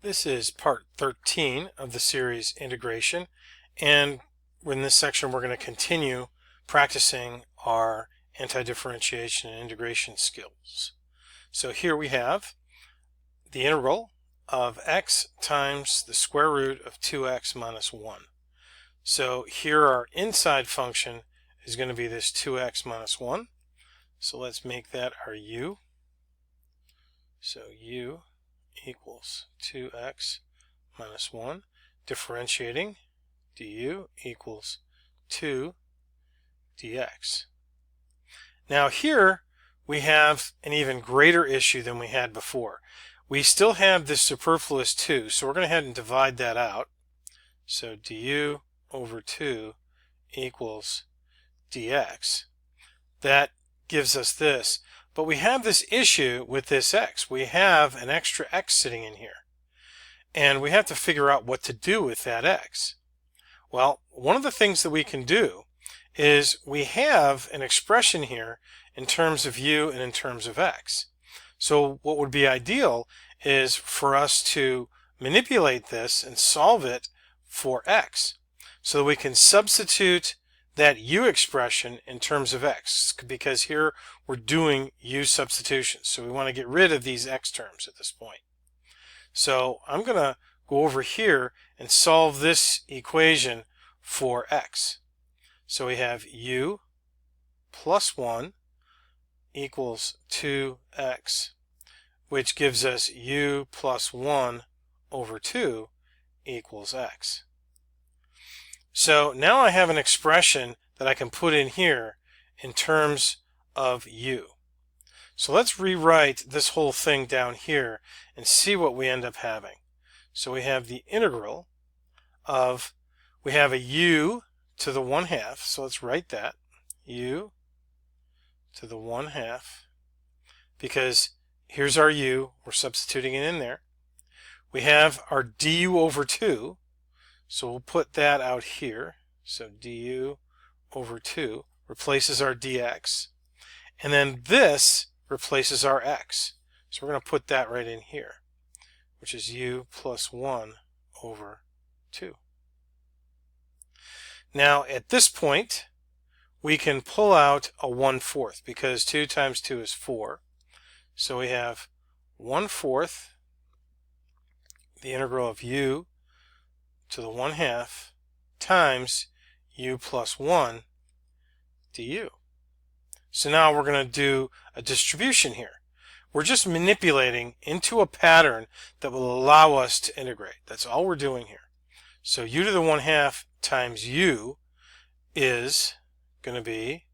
This is part 13 of the series Integration, and in this section we're going to continue practicing our antidifferentiation and integration skills. So here we have the integral of x times the square root of 2x minus 1. So here our inside function is going to be this 2x minus 1. So let's make that our u. So u equals 2x minus 1, differentiating du equals 2 dx. Now here we have an even greater issue than we had before. We still have this superfluous 2, so we're going to go ahead and divide that out. So du over 2 equals dx. That gives us this. But we have this issue with this x. We have an extra x sitting in here. And we have to figure out what to do with that x. Well, one of the things that we can do is we have an expression here in terms of u and in terms of x. So what would be ideal is for us to manipulate this and solve it for x, so that we can substitute that u expression in terms of x, because here we're doing u substitutions. So we want to get rid of these x terms at this point. So I'm going to go over here and solve this equation for x. So we have u plus 1 equals 2x, which gives us u plus 1 over 2 equals x. So now I have an expression that I can put in here in terms of u. So let's rewrite this whole thing down here and see what we end up having. So we have the integral of, we have a u to the 1/2, so let's write that, u to the 1/2, because here's our u, we're substituting it in there. We have our du over 2, so we'll put that out here. So du over 2 replaces our dx. And then this replaces our x. So we're going to put that right in here, which is u plus 1 over 2. Now at this point, we can pull out a 1/4, because 2 times 2 is 4. So we have 1/4 the integral of u to the 1/2 times u plus 1 du. So now we're going to do a distribution here. We're just manipulating into a pattern that will allow us to integrate. That's all we're doing here. So u to the 1/2 times u is going to be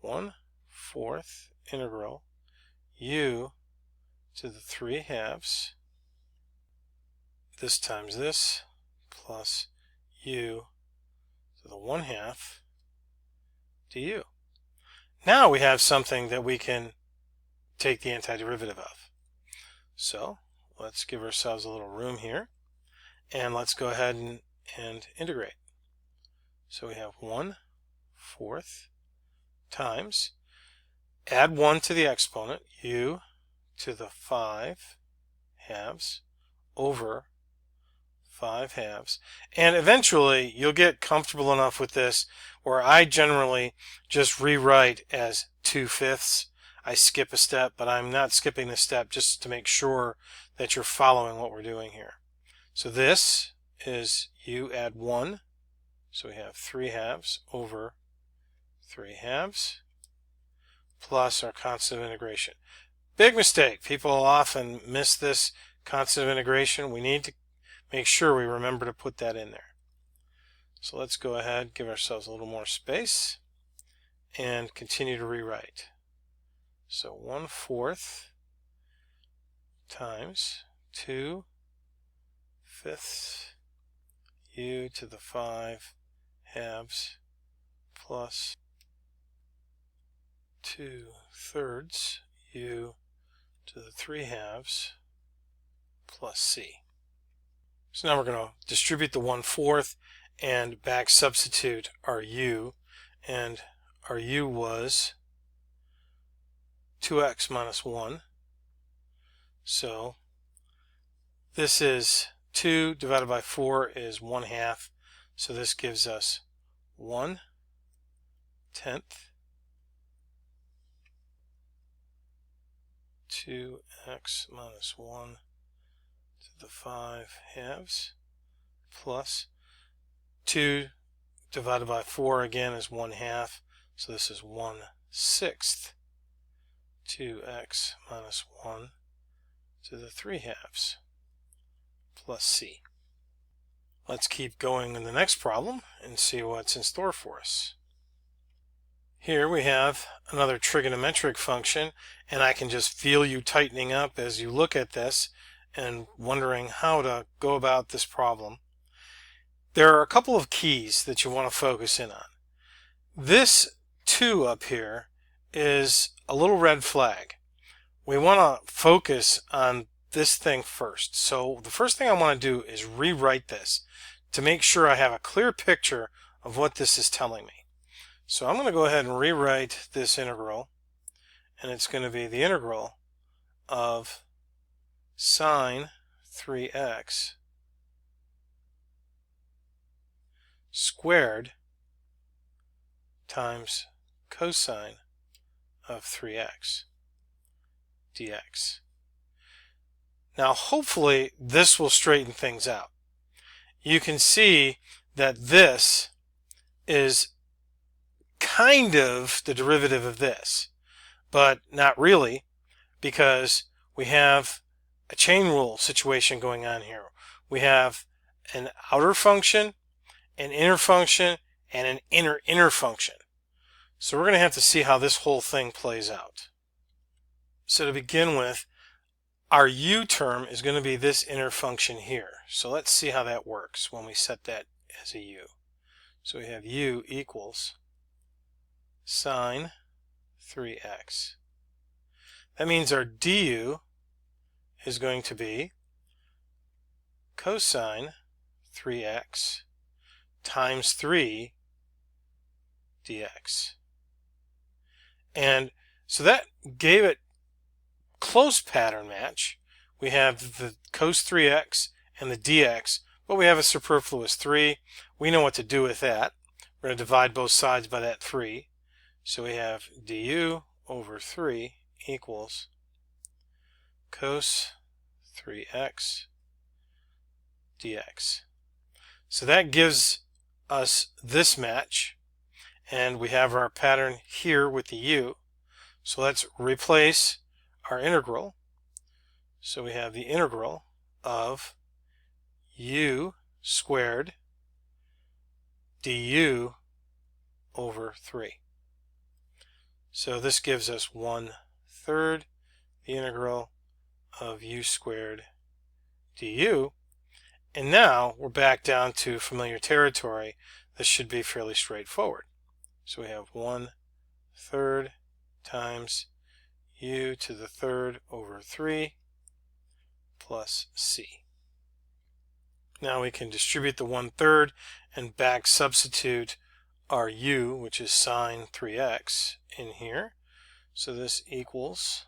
1/4 integral u to the 3/2, this times this, plus u to the 1/2 du. Now we have something that we can take the antiderivative of. So let's give ourselves a little room here, and let's go ahead and integrate. So we have 1/4 times, add 1 to the exponent, u to the 5/2 over 5/2, and eventually you'll get comfortable enough with this where I generally just rewrite as 2/5. I skip a step, but I'm not skipping the step just to make sure that you're following what we're doing here. So this is u add 1, so we have 3/2 over 3/2 plus our constant of integration. Big mistake. People often miss this constant of integration. We need to make sure we remember to put that in there. So let's go ahead, give ourselves a little more space, and continue to rewrite. So 1/4 times 2/5 u to the 5/2 plus 2/3 u to the 3/2 plus c. So now we're going to distribute the 1/4 and back substitute our u, and our u was 2x minus 1. So This is 2 divided by 4 is 1/2. So this gives us 1/10 2x minus 1 to the 5/2 plus 2 divided by 4 again is 1/2. So this is 1/6 2x minus 1 to the 3/2 plus c. Let's keep going in the next problem and see what's in store for us. Here we have another trigonometric function, and I can just feel you tightening up as you look at this and wondering how to go about this problem. There are a couple of keys that you want to focus in on. This 2 up here is a little red flag. We want to focus on this thing first. So the first thing I want to do is rewrite this to make sure I have a clear picture of what this is telling me. So I'm going to go ahead and rewrite this integral, and it's going to be the integral of sine 3x squared times cosine of 3x dx. Now hopefully this will straighten things out. You can see that this is kind of the derivative of this, but not really, because we have a chain rule situation going on here. We have an outer function, an inner function, and an inner function. So we're going to have to see how this whole thing plays out. So to begin with, our u term is going to be this inner function here. So let's see how that works when we set that as a u. So we have u equals sine 3x. That means our du is going to be cosine 3x times 3 dx. And so that gave it close pattern match. We have the cos 3x and the dx, but we have a superfluous 3. We know what to do with that. We're going to divide both sides by that 3. So we have du over 3 equals cos 3x dx. So that gives us this match, and we have our pattern here with the u. So let's replace our integral. So we have the integral of u squared du over 3. So this gives us 1/3 the integral of u squared du. And now we're back down to familiar territory. This should be fairly straightforward. So we have 1/3 times u to the 3rd over 3 plus c. Now we can distribute the 1/3 and back substitute our u, which is sine 3x, in here. So this equals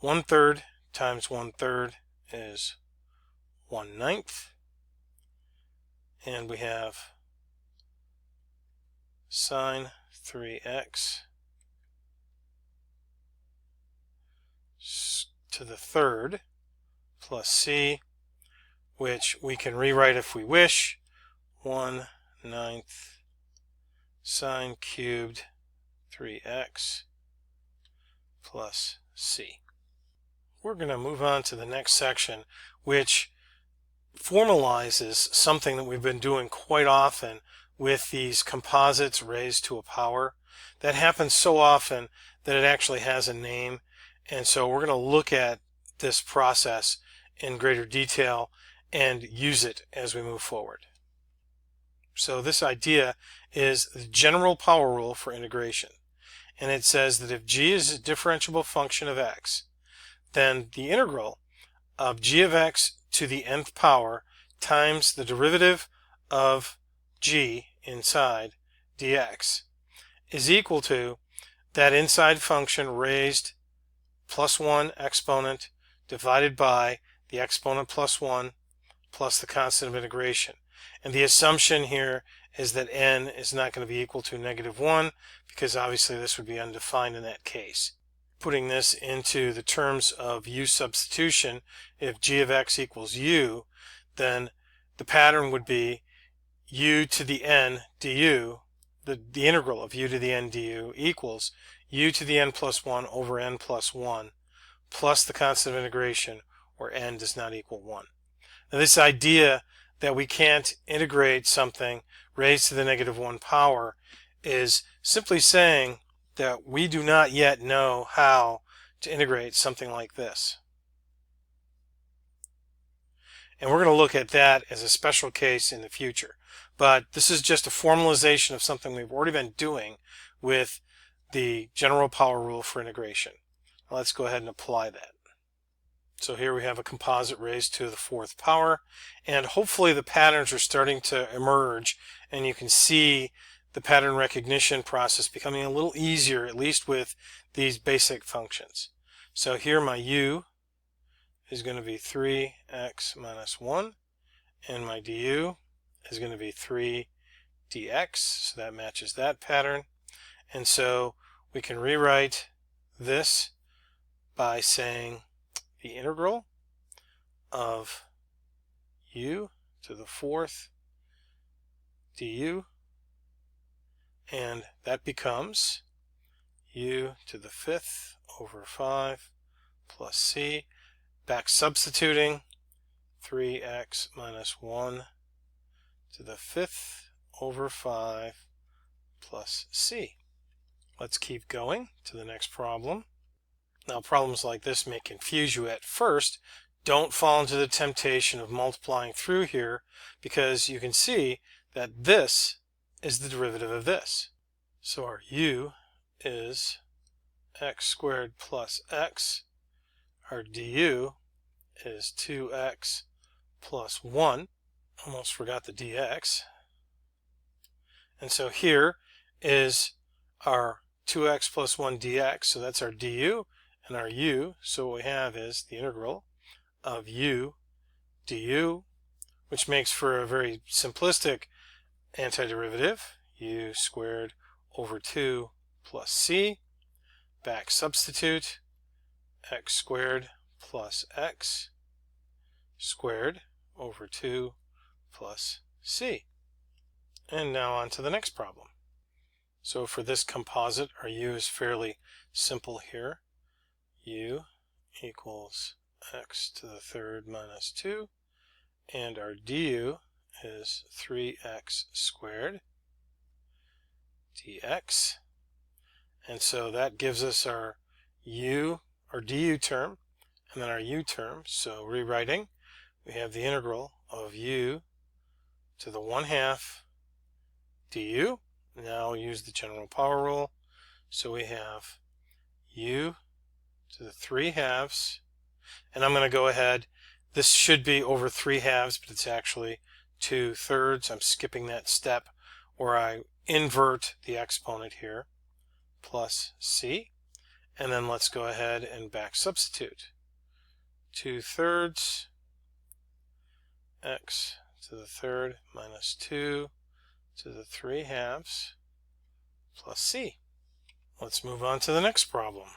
1/3 times 1/3 is 1/9, and we have sine 3x to the 3rd plus c, which we can rewrite if we wish, 1/9 sine cubed 3x plus c. We're going to move on to the next section, which formalizes something that we've been doing quite often with these composites raised to a power. That happens so often that it actually has a name, and so we're going to look at this process in greater detail and use it as we move forward. So this idea is the general power rule for integration, and it says that if g is a differentiable function of x, then the integral of g of x to the nth power times the derivative of g inside dx is equal to that inside function raised plus 1 exponent divided by the exponent plus 1 plus the constant of integration. And the assumption here is that n is not going to be equal to -1, because obviously this would be undefined in that case. Putting this into the terms of u substitution, if g of x equals u, then the pattern would be u to the n du, the integral of u to the n du equals u to the n plus 1 over n plus 1 plus the constant of integration, where n does not equal 1. Now this idea that we can't integrate something raised to the -1 power is simply saying that we do not yet know how to integrate something like this. And we're going to look at that as a special case in the future. But this is just a formalization of something we've already been doing with the general power rule for integration. Now let's go ahead and apply that. So here we have a composite raised to the 4th power, and hopefully the patterns are starting to emerge, and you can see the pattern recognition process becoming a little easier, at least with these basic functions. So here my u is going to be 3x minus 1, and my du is going to be 3 dx, so that matches that pattern. And so we can rewrite this by saying the integral of u to the 4th du, and that becomes u to the 5th over 5 plus c, back substituting 3x minus 1 to the 5th over 5 plus c. Let's keep going to the next problem. Now problems like this may confuse you at first. Don't fall into the temptation of multiplying through here, because you can see that this is the derivative of this. So our u is x squared plus x. Our du is 2x plus 1. Almost forgot the dx. And so here is our 2x plus 1 dx, so that's our du. And our u, so what we have is the integral of u du, which makes for a very simplistic antiderivative, u squared over 2 plus c, back substitute, x squared plus x squared over 2 plus c. And now on to the next problem. So for this composite, our u is fairly simple here. U equals x to the 3rd minus 2, and our du is 3x squared dx. And so that gives us our u, our du term, and then our u term. So rewriting, we have the integral of u to the 1/2 du. Now we'll use the general power rule. So we have u to the 3/2, and I'm going to go ahead, this should be over 3/2, but it's actually 2/3. I'm skipping that step where I invert the exponent here, plus c, and then let's go ahead and back substitute. 2/3 x to the 3rd minus 2 to the 3/2 plus c. Let's move on to the next problem.